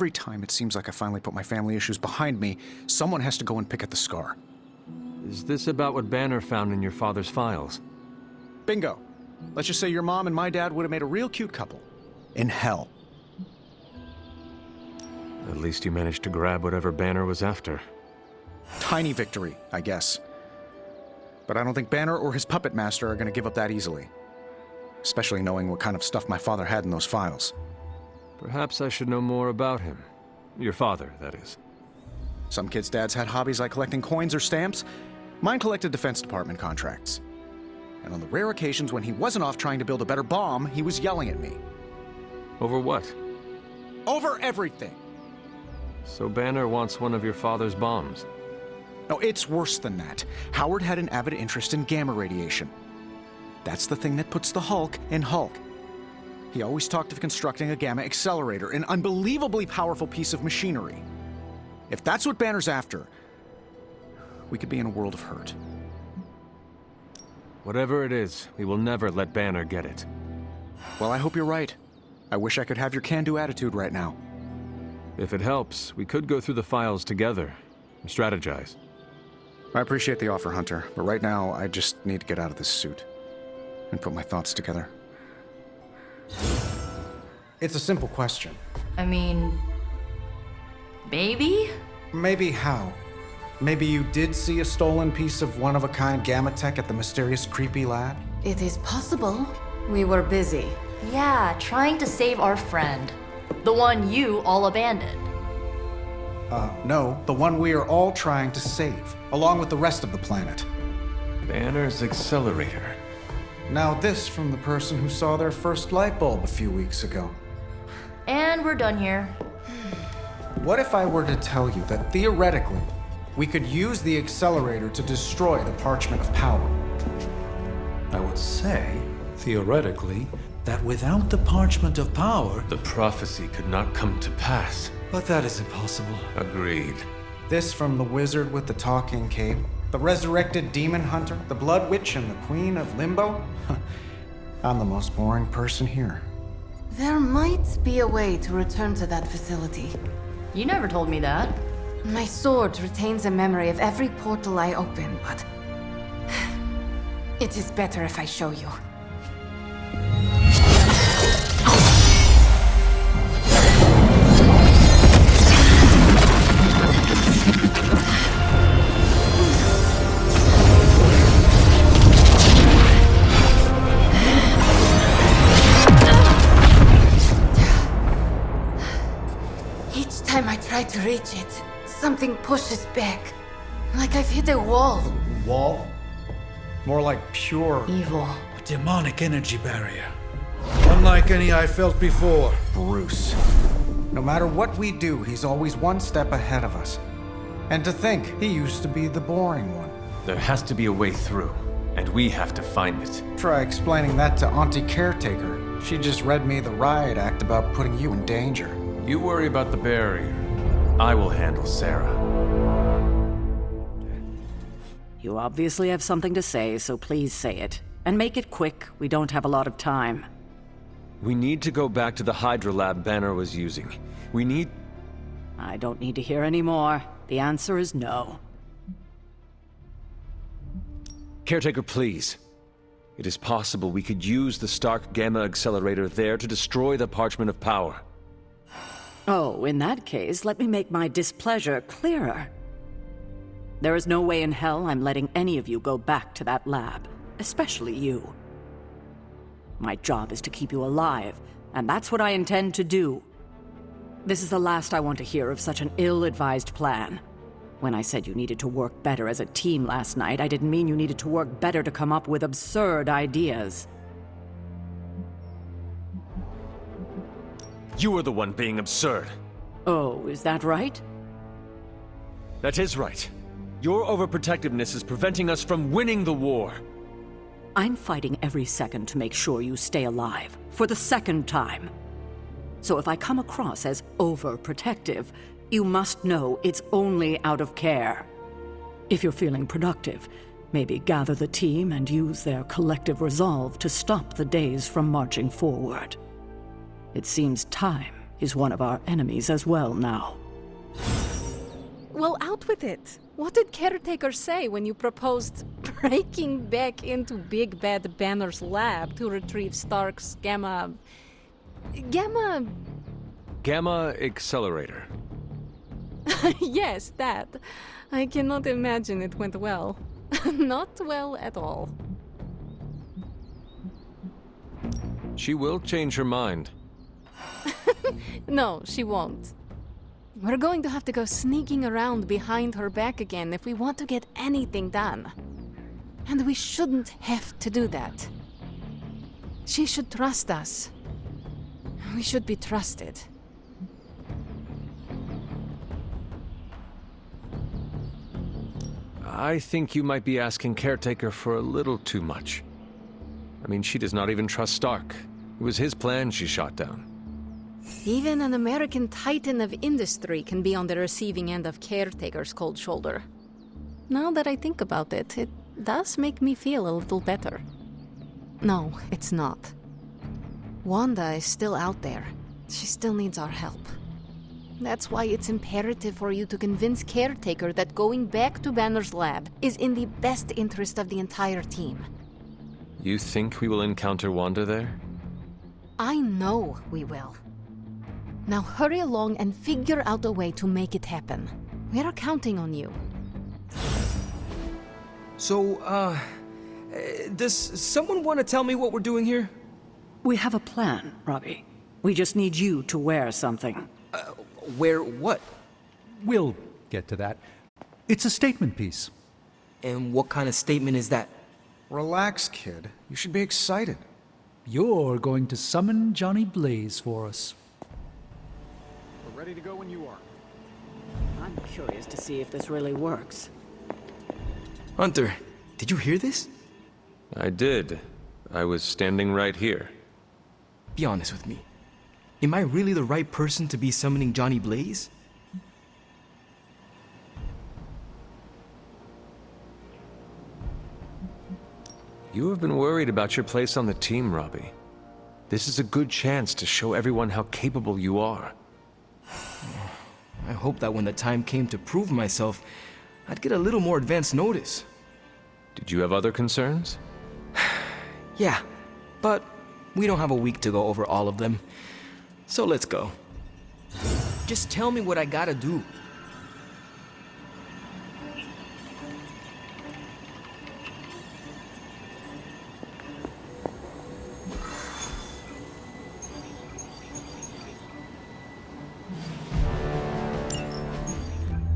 every time it seems like I finally put my family issues behind me, someone has to go and pick at the scar. Is this about what Banner found in your father's files? Bingo. Let's just say your mom and my dad would have made a real cute couple. In hell. At least you managed to grab whatever Banner was after. Tiny victory, I guess. But I don't think Banner or his puppet master are gonna give up that easily. Especially knowing what kind of stuff my father had in those files. Perhaps I should know more about him. Your father, that is. Some kids' dads had hobbies like collecting coins or stamps. Mine collected Defense Department contracts. And on the rare occasions when he wasn't off trying to build a better bomb, he was yelling at me. Over what? Over everything! So Banner wants one of your father's bombs. No, it's worse than that. Howard had an avid interest in gamma radiation. That's the thing that puts the Hulk in Hulk. He always talked of constructing a gamma accelerator, an unbelievably powerful piece of machinery. If that's what Banner's after, we could be in a world of hurt. Whatever it is, we will never let Banner get it. Well, I hope you're right. I wish I could have your can-do attitude right now. If it helps, we could go through the files together and strategize. I appreciate the offer, Hunter, but right now I just need to get out of this suit and put my thoughts together. It's a simple question. I mean... maybe? Maybe how? Maybe you did see a stolen piece of one-of-a-kind gamma tech at the mysterious creepy lab? It is possible. We were busy. Yeah, trying to save our friend. The one you all abandoned. No, the one we are all trying to save, along with the rest of the planet. Banner's accelerator. Now this from the person who saw their first light bulb a few weeks ago. And we're done here. What if I were to tell you that theoretically, we could use the accelerator to destroy the Parchment of Power? I would say, theoretically, that without the Parchment of Power... The prophecy could not come to pass. But that is impossible. Agreed. This from the wizard with the talking cape, the resurrected demon hunter, the blood witch, and the queen of limbo? I'm the most boring person here. There might be a way to return to that facility. You never told me that. My sword retains a memory of every portal I open, but... it is better if I show you. Each time I try to reach it, something pushes back. Like I've hit a wall. Wall? More like pure Evil. A demonic energy barrier. Unlike any I felt before. Bruce. No matter what we do, he's always one step ahead of us. And to think, he used to be the boring one. There has to be a way through, and we have to find it. Try explaining that to Auntie Caretaker. She just read me the riot act about putting you in danger. You worry about the barrier. I will handle Sarah. You obviously have something to say, so please say it. And make it quick, we don't have a lot of time. We need to go back to the Hydra lab Banner was using. We need... I don't need to hear any more. The answer is no. Caretaker, please. It is possible we could use the Stark Gamma Accelerator there to destroy the Parchment of Power. Oh, in that case, let me make my displeasure clearer. There is no way in hell I'm letting any of you go back to that lab, especially you. My job is to keep you alive, and that's what I intend to do. This is the last I want to hear of such an ill-advised plan. When I said you needed to work better as a team last night, I didn't mean you needed to work better to come up with absurd ideas. You are the one being absurd. Oh, is that right? That is right. Your overprotectiveness is preventing us from winning the war. I'm fighting every second to make sure you stay alive, for the second time. So if I come across as overprotective, you must know it's only out of care. If you're feeling productive, maybe gather the team and use their collective resolve to stop the days from marching forward. It seems time is one of our enemies as well now. Well, out with it. What did Caretaker say when you proposed breaking back into Big Bad Banner's lab to retrieve Stark's Gamma Accelerator. Yes, that. I cannot imagine it went well. Not well at all. She will change her mind. No, she won't. We're going to have to go sneaking around behind her back again if we want to get anything done. And we shouldn't have to do that. She should trust us. We should be trusted. I think you might be asking Caretaker for a little too much. I mean, she does not even trust Stark. It was his plan she shot down. Even an American titan of industry can be on the receiving end of Caretaker's cold shoulder. Now that I think about it, it does make me feel a little better. No, it's not. Wanda is still out there. She still needs our help. That's why it's imperative for you to convince Caretaker that going back to Banner's lab is in the best interest of the entire team. You think we will encounter Wanda there? I know we will. Now hurry along and figure out a way to make it happen. We're counting on you. So, does someone want to tell me what we're doing here? We have a plan, Robbie. We just need you to wear something. Where what? We'll get to that. It's a statement piece. And what kind of statement is that? Relax, kid. You should be excited. You're going to summon Johnny Blaze for us. We're ready to go when you are. I'm curious to see if this really works. Hunter, did you hear this? I did. I was standing right here. Be honest with me. Am I really the right person to be summoning Johnny Blaze? You have been worried about your place on the team, Robbie. This is a good chance to show everyone how capable you are. I hope that when the time came to prove myself, I'd get a little more advance notice. Did you have other concerns? Yeah, but we don't have a week to go over all of them. So let's go. Just tell me what I gotta do.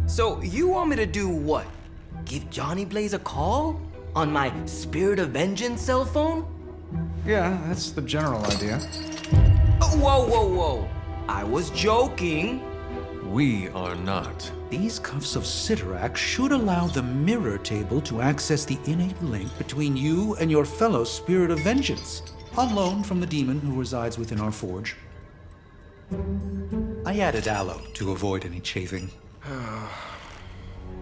So you want me to do what? Give Johnny Blaze a call? On my Spirit of Vengeance cell phone? Yeah, that's the general idea. Whoa, whoa, whoa. I was joking. We are not. These cuffs of Cyttorak should allow the mirror table to access the innate link between you and your fellow Spirit of Vengeance, on loan from the demon who resides within our forge. I added aloe to avoid any chafing.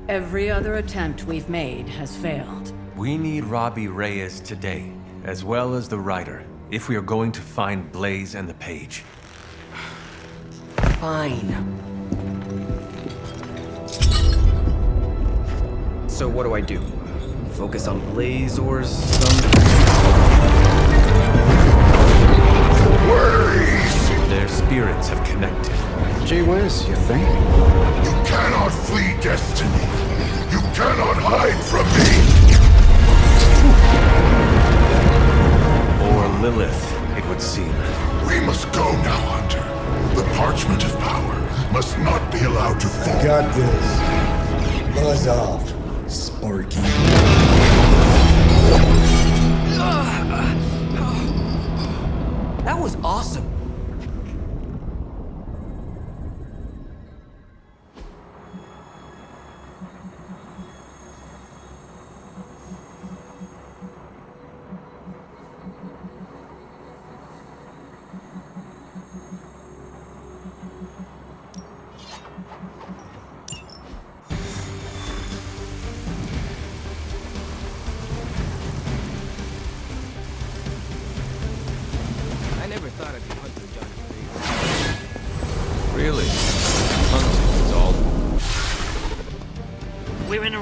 Every other attempt we've made has failed. We need Robbie Reyes today, as well as the writer, if we are going to find Blaze and the page. Fine. So what do I do? Focus on Blaze or some... Their spirits have connected. Gee whiz, you think? You cannot flee destiny. You cannot hide from me. Or Lilith, it would seem. We must go now, Hunter. The parchment of power must not be allowed to fall. Got this. Buzz off, Sparky. That was awesome.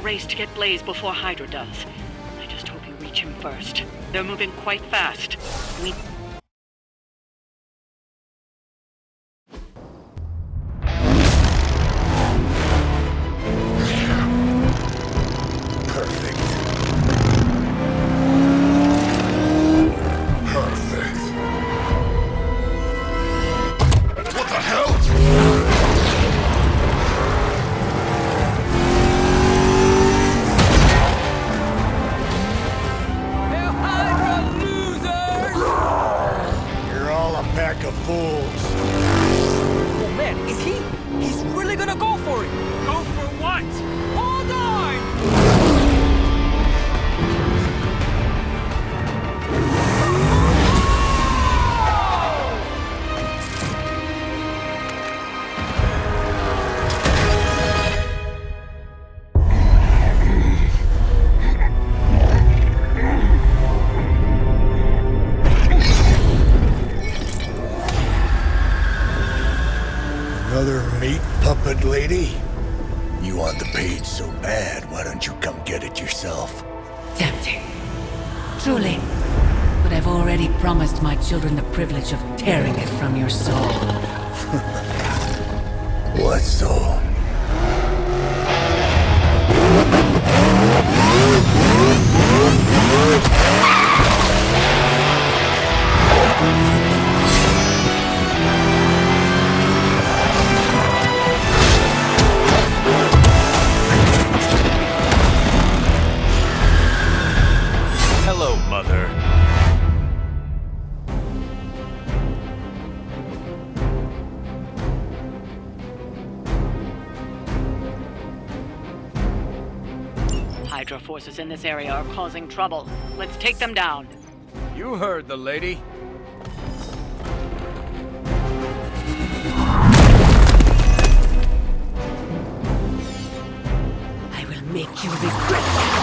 race to get Blaze before Hydra does. I just hope you reach him first. They're moving quite fast. We... Another meat puppet lady? You want the page so bad, why don't you come get it yourself? Tempting. Truly. But I've already promised my children the privilege of tearing it from your soul. What soul? Hello, Mother. Hydra forces in this area are causing trouble. Let's take them down. You heard the lady. I will make you regret that.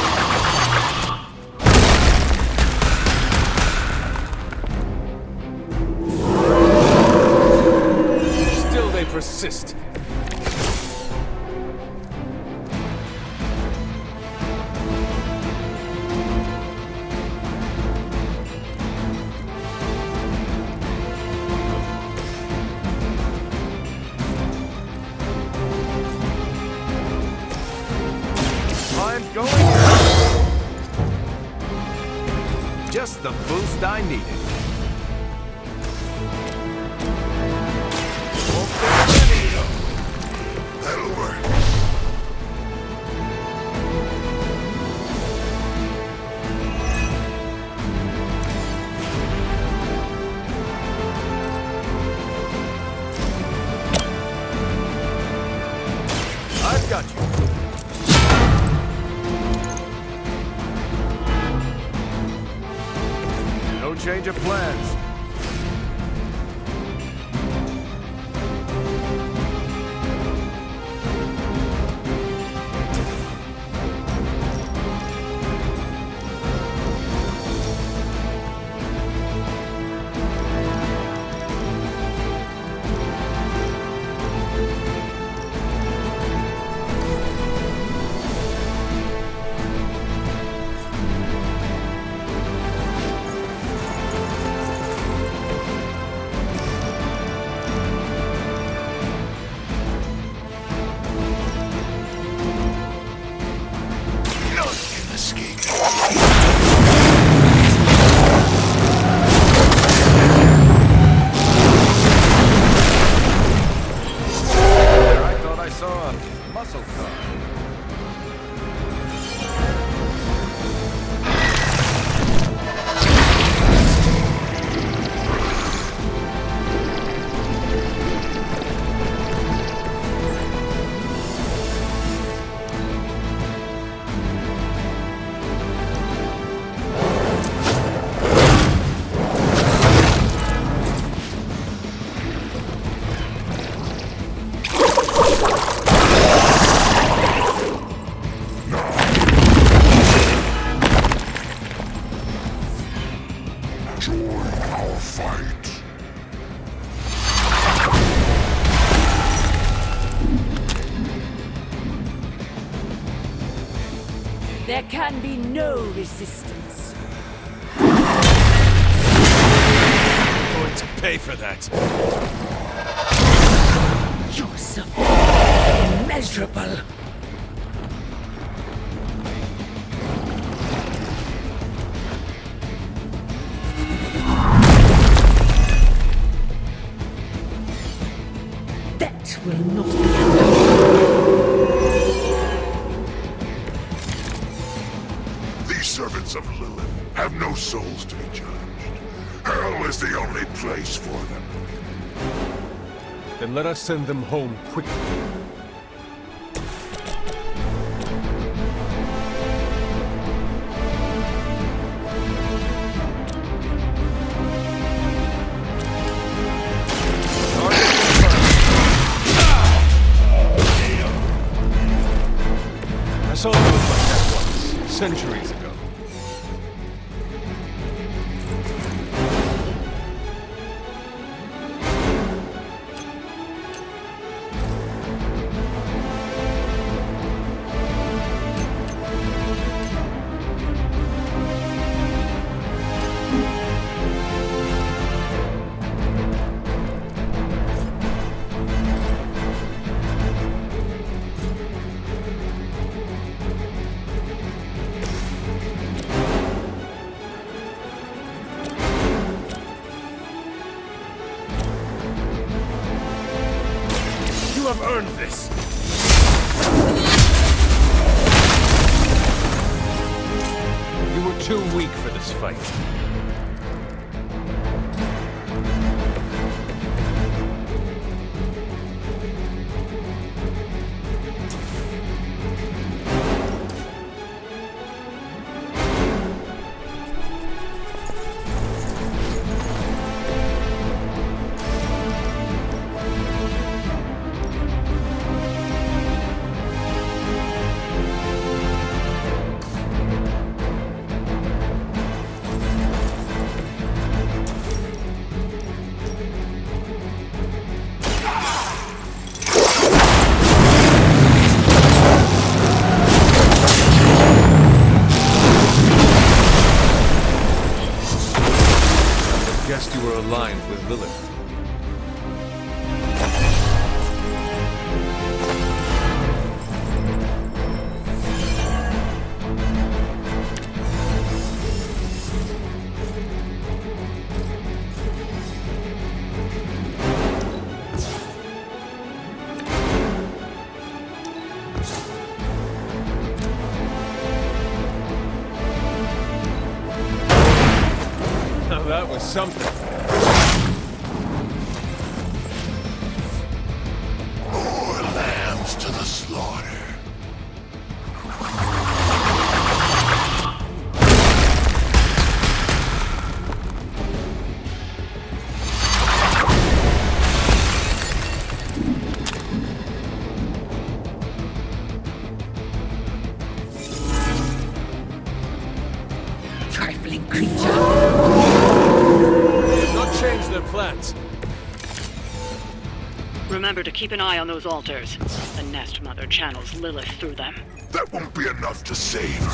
Still they persist. I'm going. Just the boost I needed. That'll work. I've got you. No change of plans. There can be no resistance. I'm going to pay for that. You're so immeasurable. That will not be enough. These servants of Lilith have no souls to be judged. Hell is the only place for them. Then let us send them home quickly. I saw it look like that once, centuries ago. You have earned this! You were too weak for this fight. Guessed you were aligned with Lilith. Now that was something. More lambs to the slaughter. Trifling creature. Not change their plans. Remember to keep an eye on those altars. The Nest Mother channels Lilith through them. That won't be enough to save.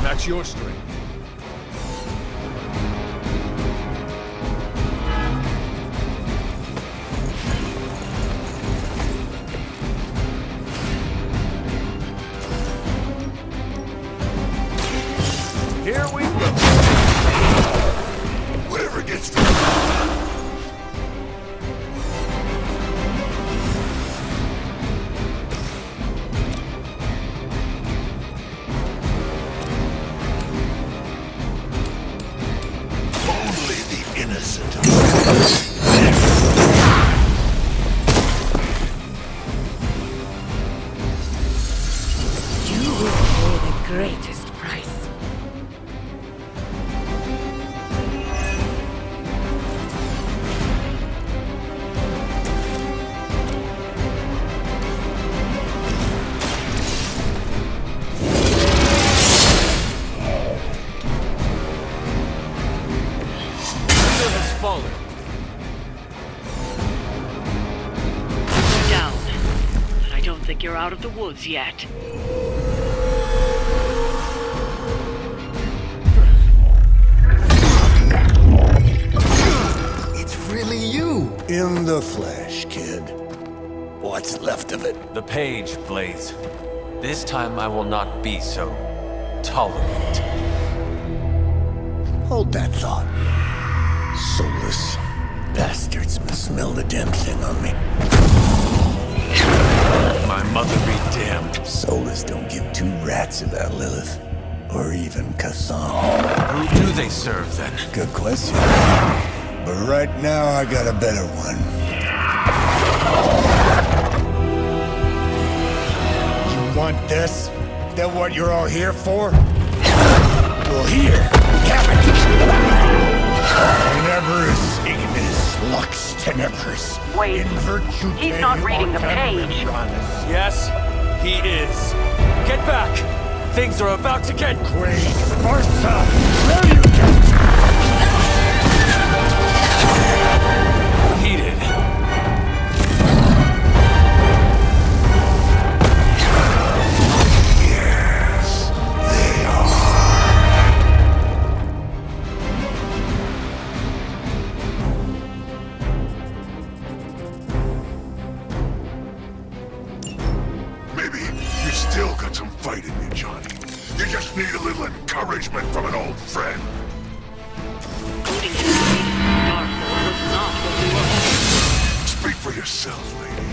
Match your strength. Here we go. Whatever gets through. think you're out of the woods yet. It's really you! In the flesh, kid. What's left of it? The page, Blaze. This time I will not be so tolerant. Hold that thought. Soulless bastards must smell the damn thing on me. My mother be damned. Soulless don't give two rats about Lilith. Or even Kassan. Who do they serve, then? Good question. But right now, I got a better one. You want this? That what you're all here for? Well, here, have it! Tenebris ignis lux tenebris. Wait, In virtue he's not reading the page. Yes, he is. Get back! Things are about to get Quaid Sparsa! Where you get? heated. Yes, they are. Maybe you still got some fight in you, Johnny. You just need a little encouragement from an old friend. According to the Darkhold was not what we were hoping. Speak for yourself, lady.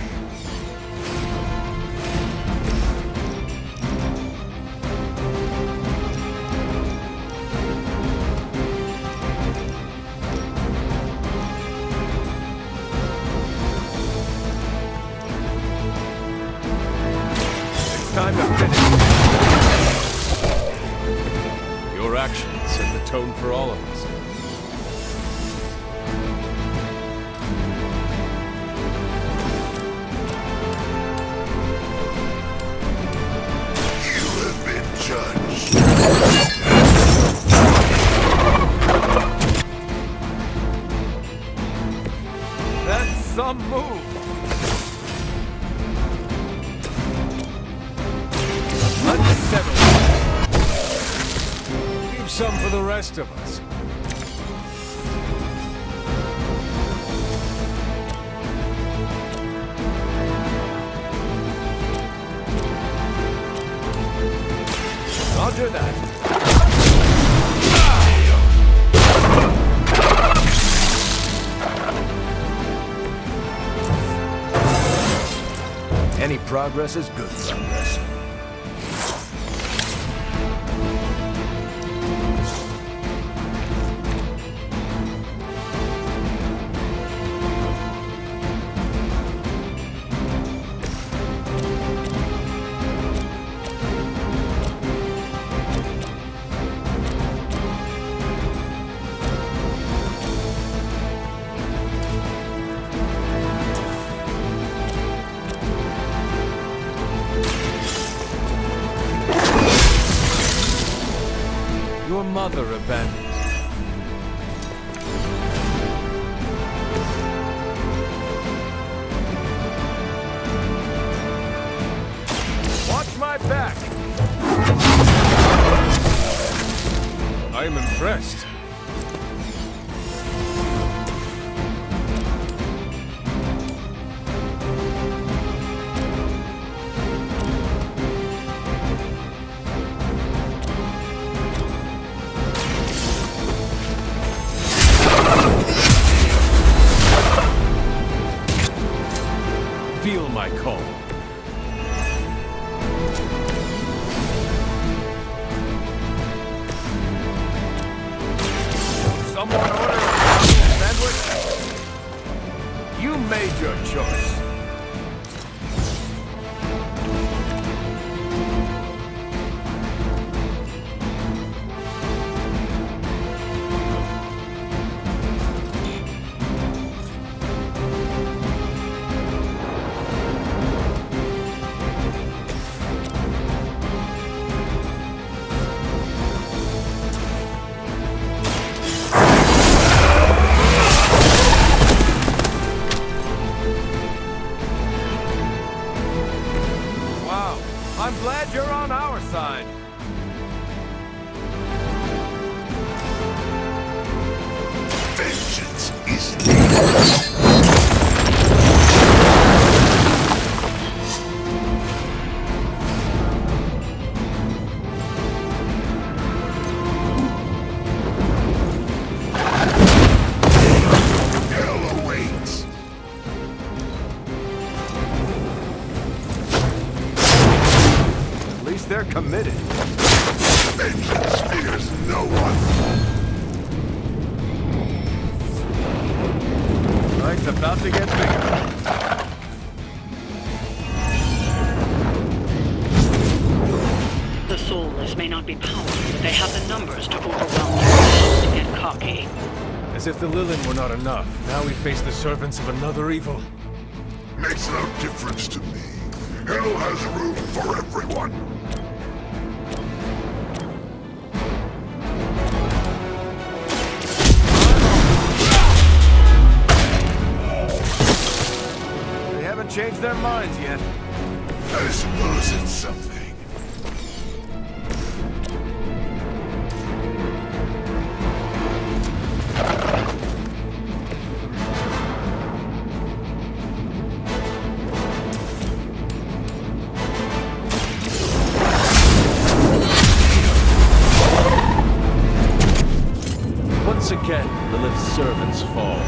It's time to finish. Your actions set the tone for all of us. You have been judged. That's some move. Unsettled. Leave some for the rest of us. Roger that. Any progress is good progress. Your mother abandoned. Watch my back! I am impressed. Feel my call. Someone order a sandwich? You made your choice. I'm glad you're on our side. Vengeance is needed. They're committed. Vengeance fears no one. Fight's about to get bigger. The Soulless may not be powerful, but they have the numbers to overwhelm their to get cocky. As if the Lilith were not enough, now we face the servants of another evil. Makes no difference to me. Hell has room for everyone. Changed their minds yet. I suppose it's something. Once again, Lilith's servants fall.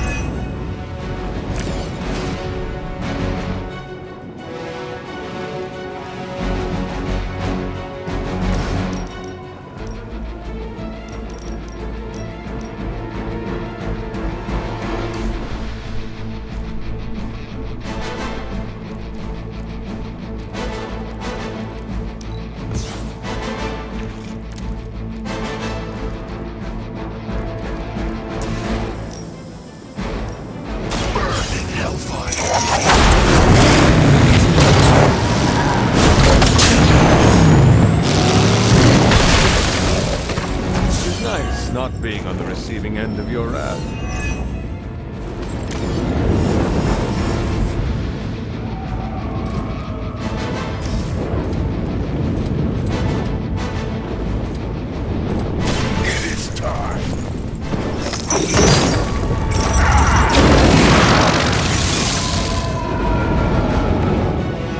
Not being on the receiving end of your wrath. It is time.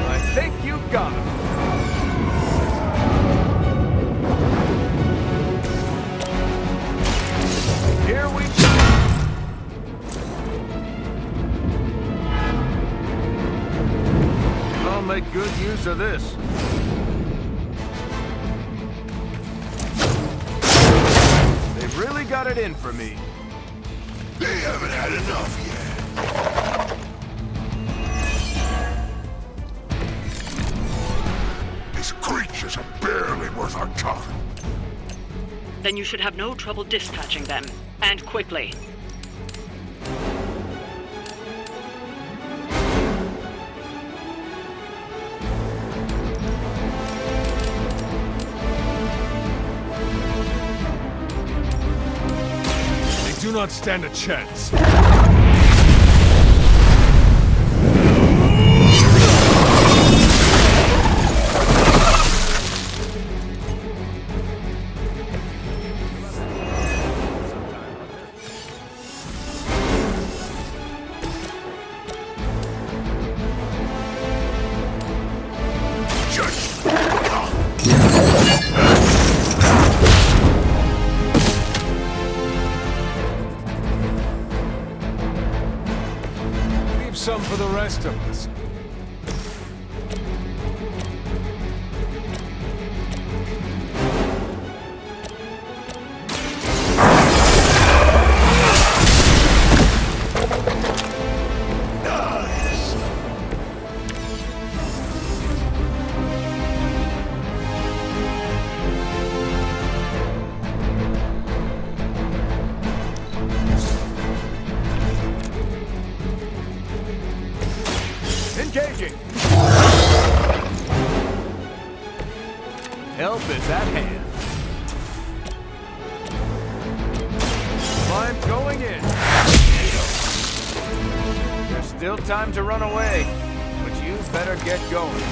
I think you got him. Here we go. I'll make good use of this. They've really got it in for me. They haven't had enough yet. These creatures are barely worth our time. Then you should have no trouble dispatching them. And quickly. They do not stand a chance. Some for the rest of us. Engaging! Help is at hand. I'm going in. There's still time to run away, but you better get going.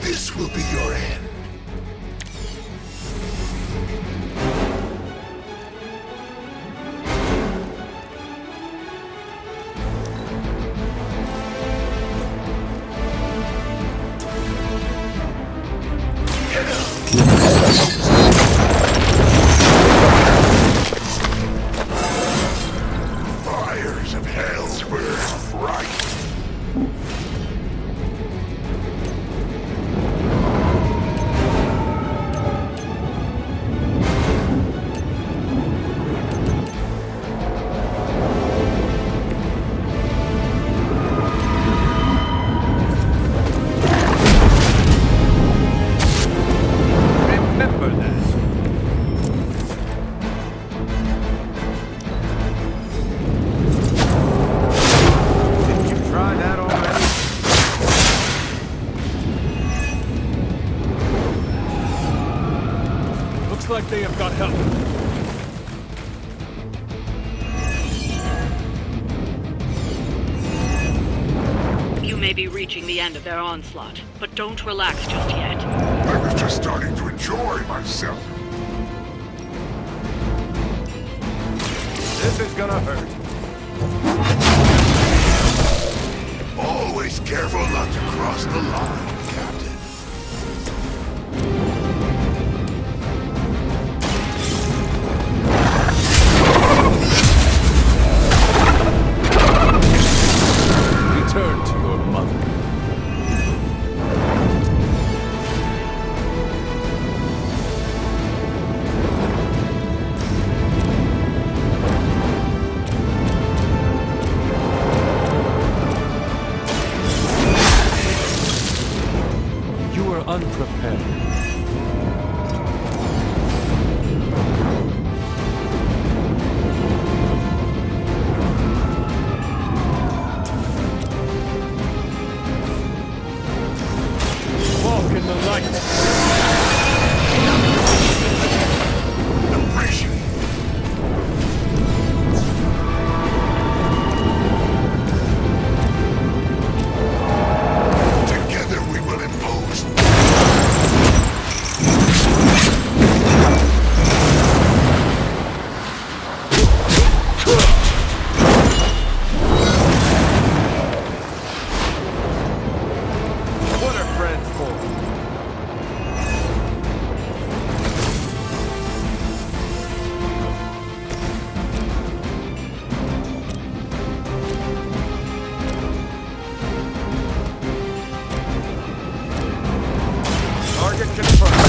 This will be your end. Fires of hell burn bright. Remember that. Didn't you try that already? Looks like they have got help. You may be reaching the end of their onslaught, but don't relax just yet. I was just starting to enjoy myself. This is gonna hurt. Always careful not to cross the line, Captain. Return to your mother. You were unprepared. Walk in the light. Appreciate it. Together we will impose. What are friends for? Target confirmed.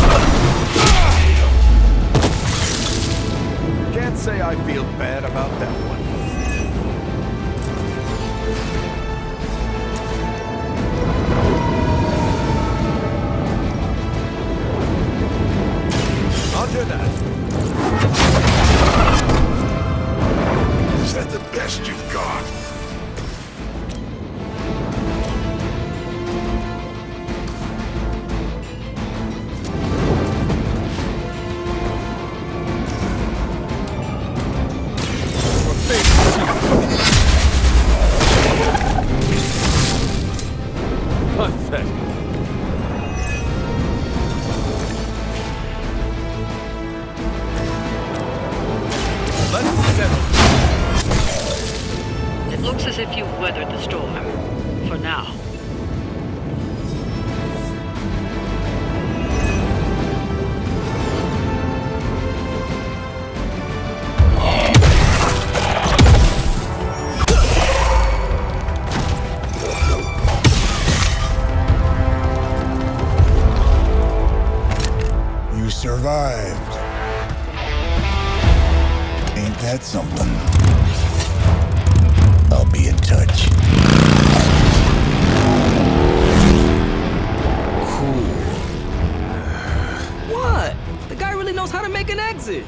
Can't say I feel bad about that one. Roger that. Is that the best you've got? Your face. Pathetic. Let's settle. It looks as if you've weathered the storm. For now. You survived. Ain't that something? I'll be in touch. What? The guy really knows how to make an exit.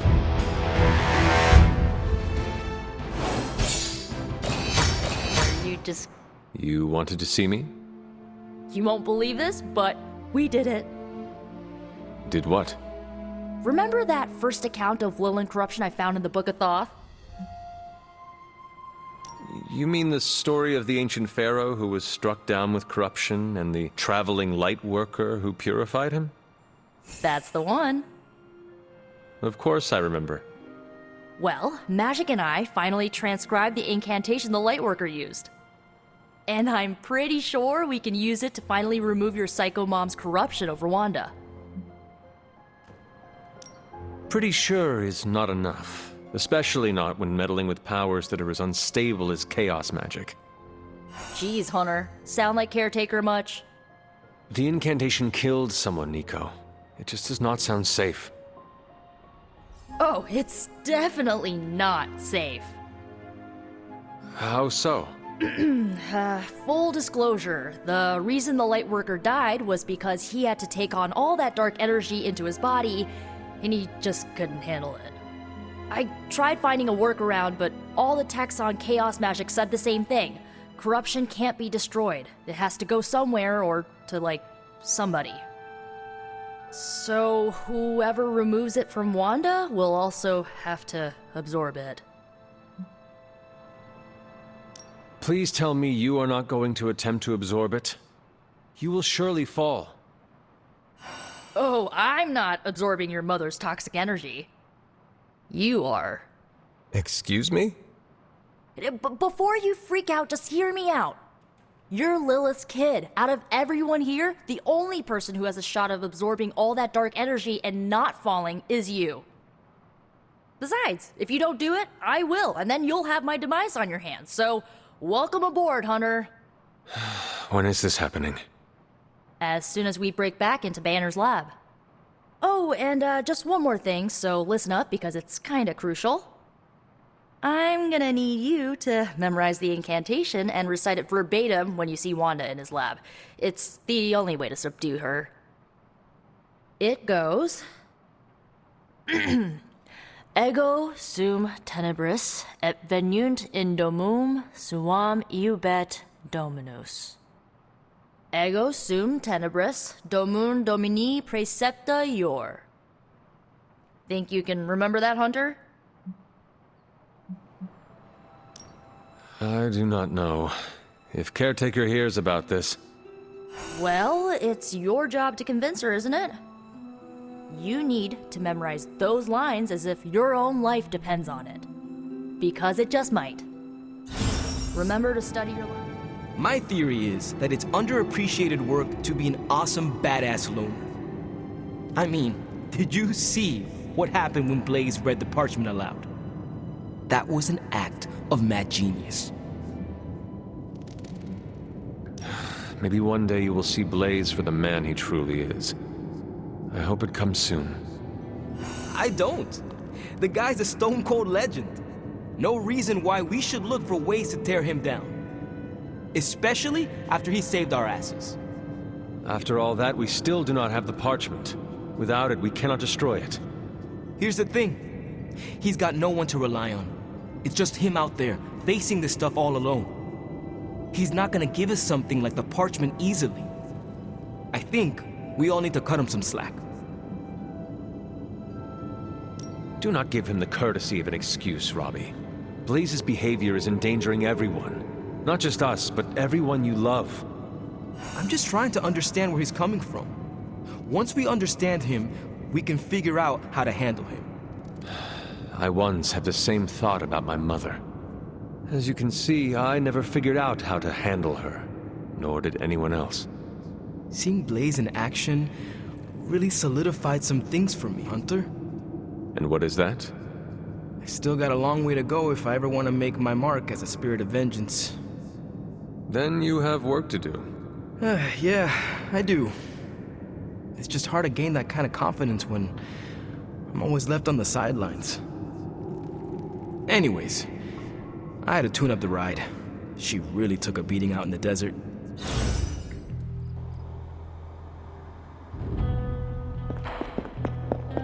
You just. You wanted to see me? You won't believe this, but we did it. Did what? Remember that first account of Lilith corruption I found in the Book of Thoth? You mean the story of the ancient pharaoh who was struck down with corruption and the traveling light worker who purified him? That's the one. Of course I remember. Well, Magik and I finally transcribed the incantation the Lightworker used. And I'm pretty sure we can use it to finally remove your psycho mom's corruption over Wanda. Pretty sure is not enough, especially not when meddling with powers that are as unstable as chaos magic. Jeez, Hunter. Sound like Caretaker much? The incantation killed someone, Nico. It just does not sound safe. Oh, it's definitely not safe. How so? Full disclosure, the reason the Lightworker died was because he had to take on all that dark energy into his body, and he just couldn't handle it. I tried finding a workaround, but all the texts on chaos magic said the same thing. Corruption can't be destroyed. It has to go somewhere or to, like, somebody. So whoever removes it from Wanda will also have to absorb it. Please tell me you are not going to attempt to absorb it. You will surely fall. Oh, I'm not absorbing your mother's toxic energy. You are. Excuse me? Before you freak out, just hear me out. You're Lilith's kid. Out of everyone here, the only person who has a shot of absorbing all that dark energy and not falling is you. Besides, if you don't do it, I will, and then you'll have my demise on your hands. So, welcome aboard, Hunter. When is this happening? As soon as we break back into Banner's lab. Oh, and just one more thing, so listen up because it's kinda crucial. I'm gonna need you to memorize the incantation and recite it verbatim when you see Wanda in his lab. It's the only way to subdue her. It goes... Ego sum tenebris et venunt in domum suam iubet dominus. Ego sum tenebris domum domini praecepta ior. Think you can remember that, Hunter? I do not know. If Caretaker hears about this... Well, it's your job to convince her, isn't it? You need to memorize those lines as if your own life depends on it. Because it just might. Remember to study your life. My theory is that it's underappreciated work to be an awesome badass loner. I mean, did you see what happened when Blaze read the parchment aloud? That was an act of mad genius. Maybe one day you will see Blaze for the man he truly is. I hope it comes soon. I don't. The guy's a stone-cold legend. No reason why we should look for ways to tear him down. Especially after he saved our asses. After all that, we still do not have the parchment. Without it, we cannot destroy it. Here's the thing. He's got no one to rely on. It's just him out there, facing this stuff all alone. He's not gonna give us something like the parchment easily. I think we all need to cut him some slack. Do not give him the courtesy of an excuse, Robbie. Blaze's behavior is endangering everyone. Not just us, but everyone you love. I'm just trying to understand where he's coming from. Once we understand him, we can figure out how to handle him. I once had the same thought about my mother. As you can see, I never figured out how to handle her, nor did anyone else. Seeing Blaze in action really solidified some things for me, Hunter. And what is that? I still got a long way to go if I ever want to make my mark as a spirit of vengeance. Then you have work to do. Yeah, I do. It's just hard to gain that kind of confidence when I'm always left on the sidelines. Anyways, I had to tune up the ride. She really took a beating out in the desert.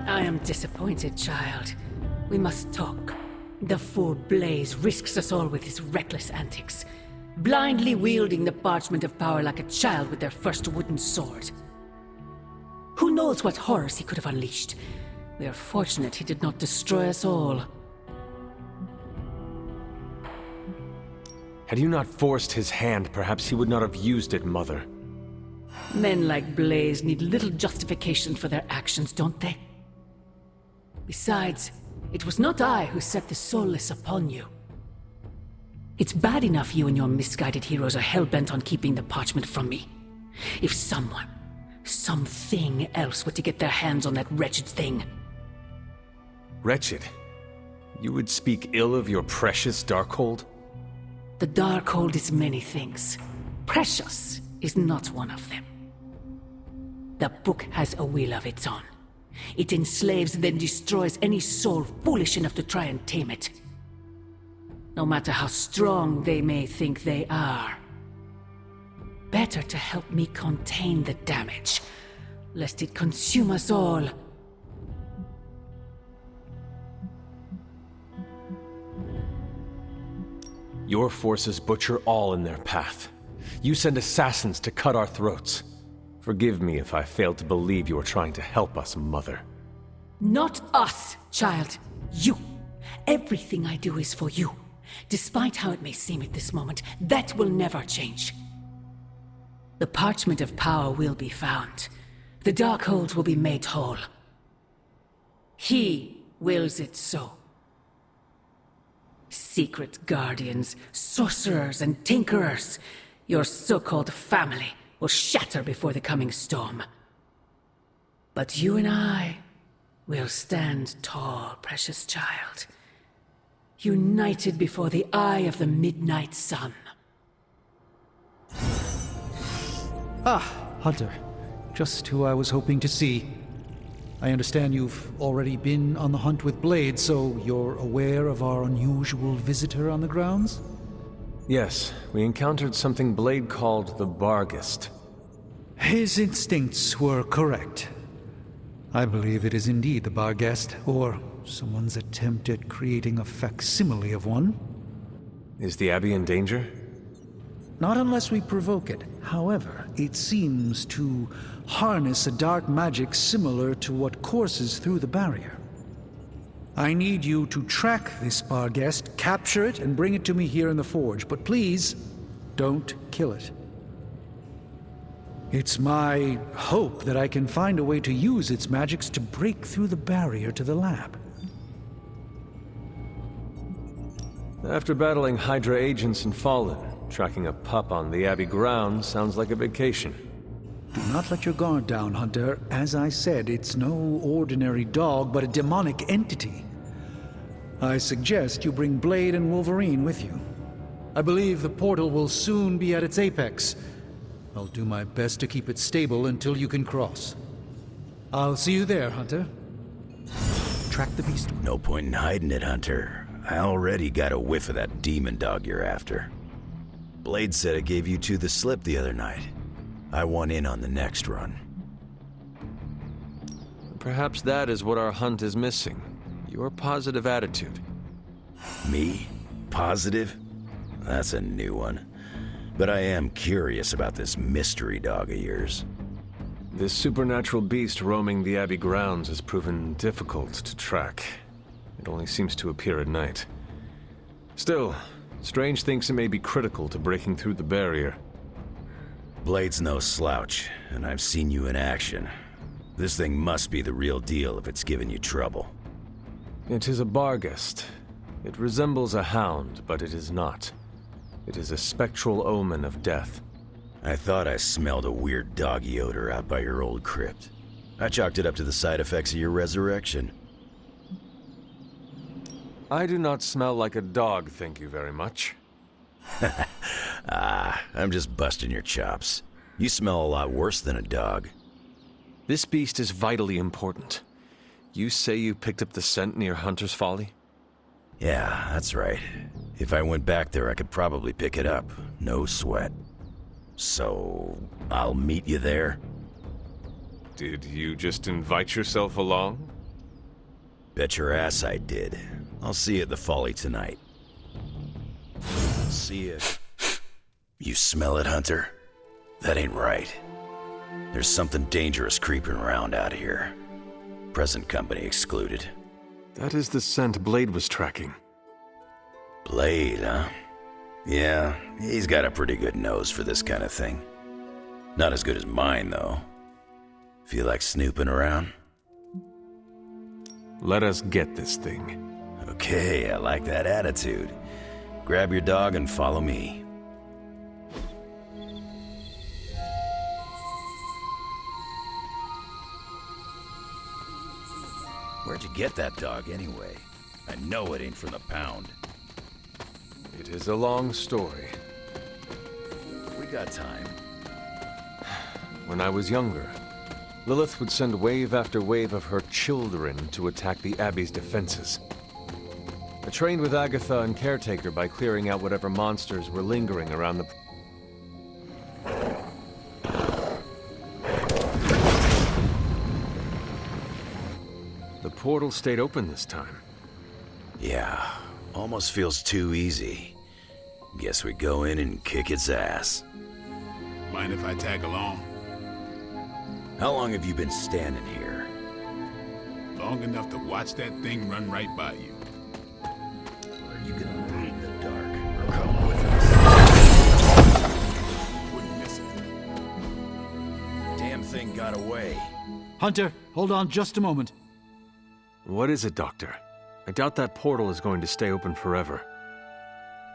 I am disappointed, child. We must talk. The fool Blaze risks us all with his reckless antics, blindly wielding the parchment of power like a child with their first wooden sword. Who knows what horrors he could have unleashed? We are fortunate he did not destroy us all. Had you not forced his hand, perhaps he would not have used it, Mother. Men like Blaze need little justification for their actions, don't they? Besides, it was not I who set the soulless upon you. It's bad enough you and your misguided heroes are hell-bent on keeping the parchment from me. If someone, something else were to get their hands on that wretched thing. Wretched? You would speak ill of your precious Darkhold? The Darkhold is many things. Precious is not one of them. The book has a will of its own. It enslaves, then destroys any soul foolish enough to try and tame it. No matter how strong they may think they are. Better to help me contain the damage, lest it consume us all. Your forces butcher all in their path. You send assassins to cut our throats. Forgive me if I failed to believe you were trying to help us, Mother. Not us, child. You. Everything I do is for you. Despite how it may seem at this moment, that will never change. The parchment of power will be found. The Darkhold will be made whole. He wills it so. Secret guardians, sorcerers, and tinkerers, your so-called family will shatter before the coming storm. But you and I will stand tall, precious child. United before the eye of the midnight sun. Ah, Hunter. Just who I was hoping to see. I understand you've already been on the hunt with Blade, so you're aware of our unusual visitor on the grounds? Yes, we encountered something Blade called the Barghest. His instincts were correct. I believe it is indeed the Barghest, or someone's attempt at creating a facsimile of one. Is the Abbey in danger? Not unless we provoke it. However, it seems to harness a dark magic similar to what courses through the barrier. I need you to track this Barghest, capture it, and bring it to me here in the forge. But please, don't kill it. It's my hope that I can find a way to use its magics to break through the barrier to the lab. After battling Hydra agents and Fallen, tracking a pup on the Abbey grounds sounds like a vacation. Do not let your guard down, Hunter. As I said, it's no ordinary dog, but a demonic entity. I suggest you bring Blade and Wolverine with you. I believe the portal will soon be at its apex. I'll do my best to keep it stable until you can cross. I'll see you there, Hunter. Track the beast. No point in hiding it, Hunter. I already got a whiff of that demon dog you're after. Blade said it gave you two the slip the other night. I want in on the next run. Perhaps that is what our hunt is missing. Your positive attitude. Me? Positive? That's a new one. But I am curious about this mystery dog of yours. This supernatural beast roaming the Abbey grounds has proven difficult to track. It only seems to appear at night. Still, Strange thinks it may be critical to breaking through the barrier. Blade's no slouch, and I've seen you in action. This thing must be the real deal if it's giving you trouble. It is a Barghest. It resembles a hound, but it is not. It is a spectral omen of death. I thought I smelled a weird doggy odor out by your old crypt. I chalked it up to the side effects of your resurrection. I do not smell like a dog, thank you very much. I'm just busting your chops. You smell a lot worse than a dog. This beast is vitally important. You say you picked up the scent near Hunter's Folly? Yeah, that's right. If I went back there, I could probably pick it up. No sweat. So, I'll meet you there? Did you just invite yourself along? Bet your ass I did. I'll see you at the Folly tonight. See ya. You smell it, Hunter? That ain't right. There's something dangerous creeping around out here. Present company excluded. That is the scent Blade was tracking. Blade, huh? Yeah, he's got a pretty good nose for this kind of thing. Not as good as mine, though. Feel like snooping around? Let us get this thing. Okay, I like that attitude. Grab your dog and follow me. Where'd you get that dog, anyway? I know it ain't from the pound. It is a long story. We got time. When I was younger, Lilith would send wave after wave of her children to attack the Abbey's defenses. I trained with Agatha and Caretaker by clearing out whatever monsters were lingering around the... The portal stayed open this time. Yeah, almost feels too easy. Guess we go in and kick its ass. Mind if I tag along? How long have you been standing here? Long enough to watch that thing run right by you. Are you gonna leave the dark or come with us? Wouldn't miss it. Damn thing got away. Hunter, hold on just a moment. What is it, Doctor? I doubt that portal is going to stay open forever.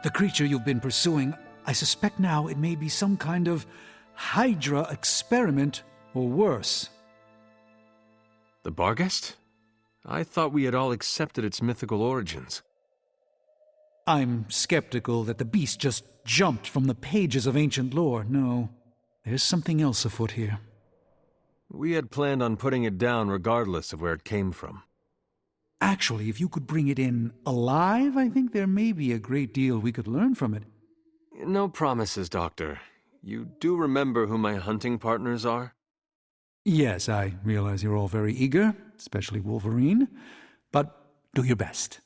The creature you've been pursuing, I suspect now it may be some kind of Hydra experiment or worse. The Barghest? I thought we had all accepted its mythical origins. I'm skeptical that the beast just jumped from the pages of ancient lore. No, there's something else afoot here. We had planned on putting it down regardless of where it came from. Actually, if you could bring it in alive, I think there may be a great deal we could learn from it. No promises, Doctor. You do remember who my hunting partners are? Yes, I realize you're all very eager, especially Wolverine, but do your best.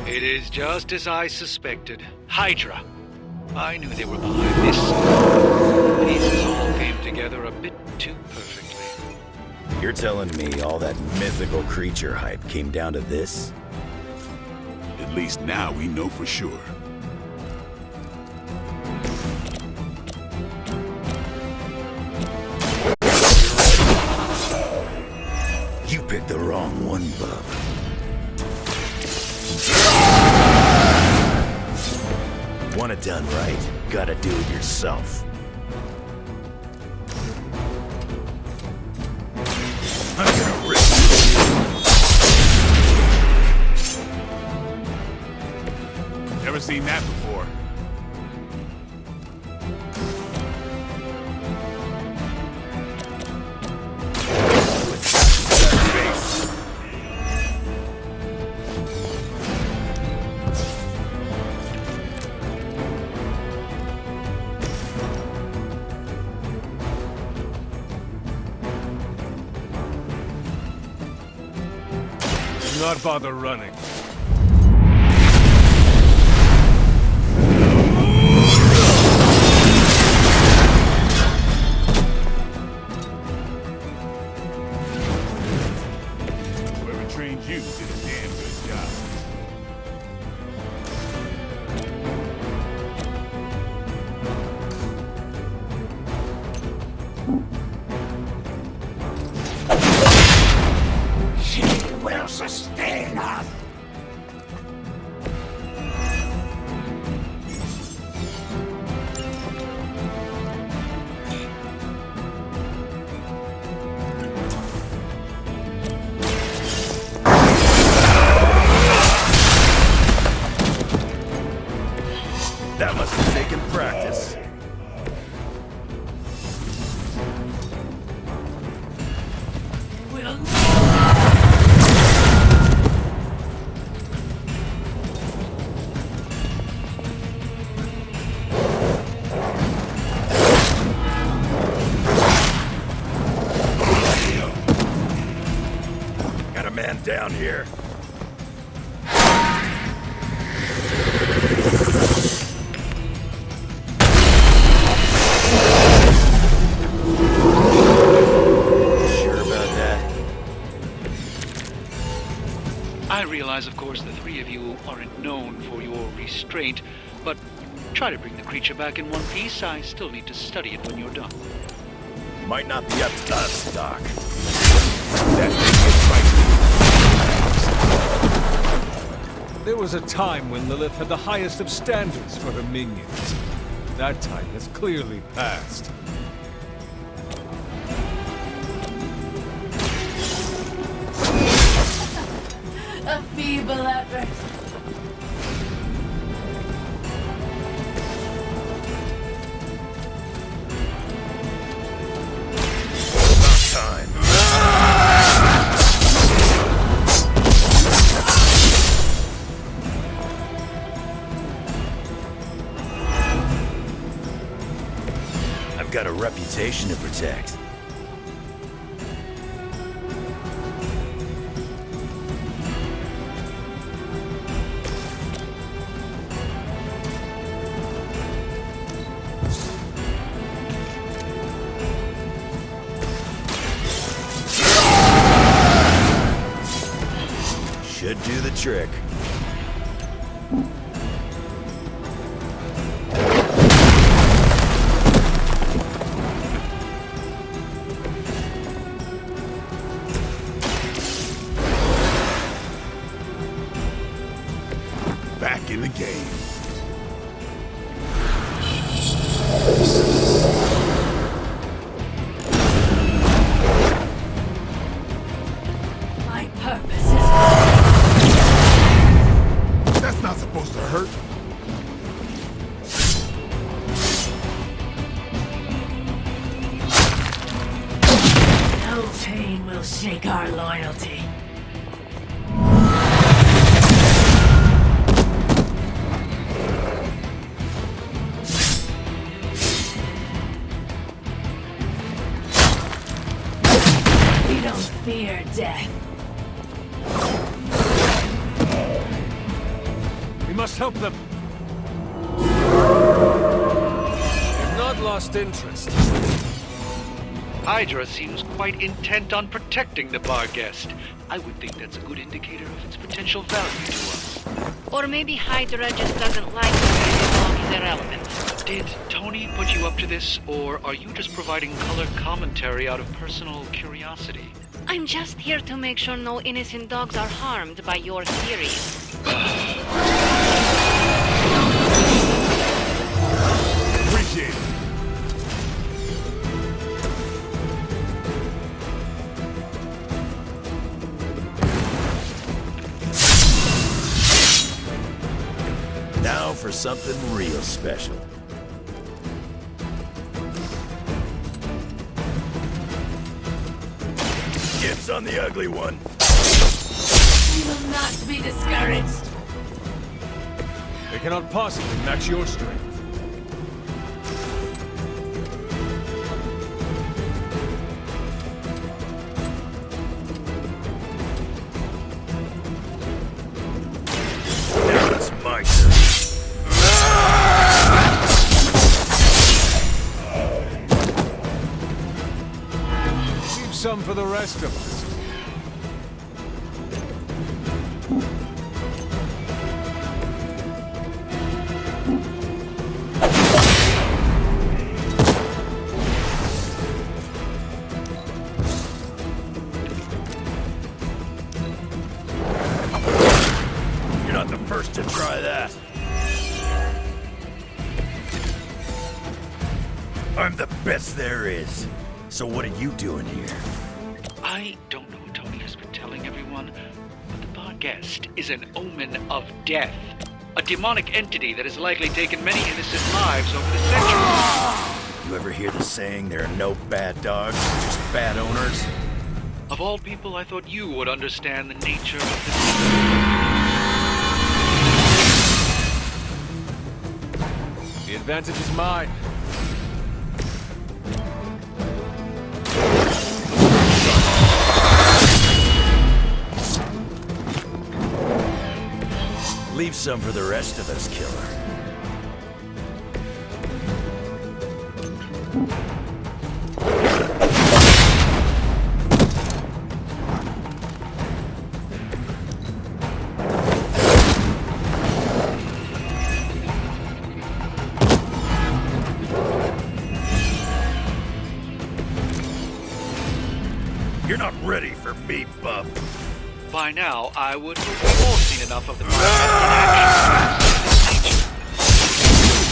It is just as I suspected. Hydra. I knew they were behind this. Pieces all came together a bit too perfectly. You're telling me all that mythical creature hype came down to this? At least now we know for sure. You picked the wrong one, bub. Want it done right, gotta do it yourself. I'm gonna rip you. Never seen that before. Do not bother running. Whoever trained you did a damn good job. Will sustain us! That must have taken practice. around here. Sure about that? I realize, of course, the three of you aren't known for your restraint, but try to bring the creature back in one piece. I still need to study it when you're done. Might not be up to us, Doc. That thing is right. There was a time when Lilith had the highest of standards for her minions. That time has clearly passed. A feeble effort. Time. I've got a reputation to protect. Should do the trick. Back in the game. My purpose is... That's not supposed to hurt. No pain will shake our loyalty. We don't fear death. We must help them. They've not lost interest. Hydra seems quite intent on protecting the Barghest. I would think that's a good indicator of its potential value to us. Or maybe Hydra just doesn't like the way they belong in their element. Did Tony put you up to this, or are you just providing color commentary out of personal curiosity? I'm just here to make sure no innocent dogs are harmed by your theories. Appreciate it. Now for something real special. Gibbs on the ugly one. We will not be discouraged. They cannot possibly match your strength. Now it's my turn. Leave some for the rest of us. You're not the first to try that. I'm the best there is. So what are you doing here? I don't know what Tony has been telling everyone, but the Barghest is an omen of death. A demonic entity that has likely taken many innocent lives over the centuries. You ever hear the saying, there are no bad dogs, just bad owners? Of all people, I thought you would understand the nature of The advantage is mine. some for the rest of us, killer. You're not ready for me, bub. By now, I would hope we've all seen enough of the Podcast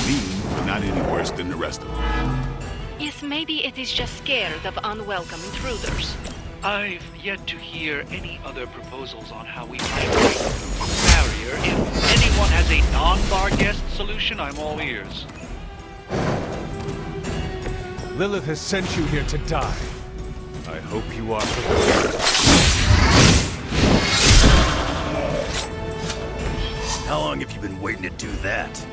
Mean, but not any worse than the rest of them. Yes, maybe it is just scared of unwelcome intruders. I've yet to hear any other proposals on how we might break the barrier. If anyone has a non-Barghest solution, I'm all ears. Lilith has sent you here to die. I hope you are prepared. How long have you been waiting to do that?